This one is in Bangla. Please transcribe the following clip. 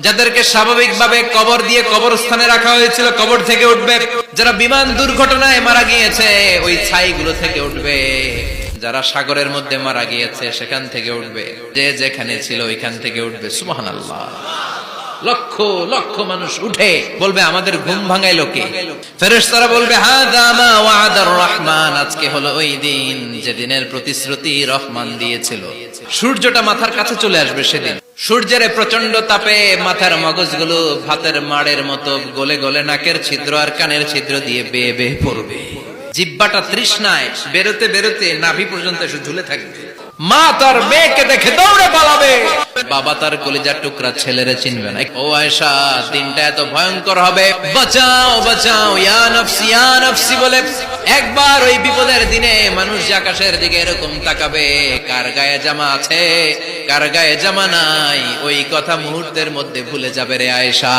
যাদেরকে স্বাভাবিকভাবে কবর দিয়ে কবরস্থানে রাখা হয়েছিল কবর থেকে উঠবে, যারা বিমান দুর্ঘটনায় মারা গিয়েছে ওই ছাইগুলো থেকে উঠবে, যারা সাগরের মধ্যে মারা গিয়েছে সেখান থেকে উঠবে, যে যেখানে ছিল ওইখান থেকে উঠবে। সুবহানাল্লাহ। লক্ষ লক্ষ মানুষ উঠে বলবে আমাদের ঘুম ভাঙাইলো কে? ফেরেশতারা বলবে হাযা মা ওয়া'দার রহমান, আজকে হলো ওই দিন যেদিনের প্রতিশ্রুতি রহমান দিয়েছিল। সূর্যটা মাথার কাছে চলে আসবে সেদিন। সূর্যের প্রচন্ড তাপে মাথার মগজগুলো ভাতের মাড়ের মতো গলে গলে নাকের ছিদ্র আর কানের ছিদ্র দিয়ে বেয়ে বেয়ে পড়বে। জিহ্বাটা তৃষ্ণায় বেরোতে বেরোতে নাভি পর্যন্ত এসে ঝুলে থাকবে। মা তার মেয়েকে দেখে দৌড়ে পালাবে, বাবা তার কলিজার টুকরা ছেলেরে চিনবে না। ও আয়েশা, দিনটা এত ভয়ঙ্কর হবে, বাঁচাও বাঁচাও ইয়া নফসি ইয়া নফসি বলে একবার ওই বিপদের দিনে মানুষ যে আকাশের দিকে এরকম তাকাবে, কার গায়ে জামা আছে কার গায়ে জামা নাই, ওই কথা মুহূর্তের মধ্যে ভুলে যাবে রে আয়েশা।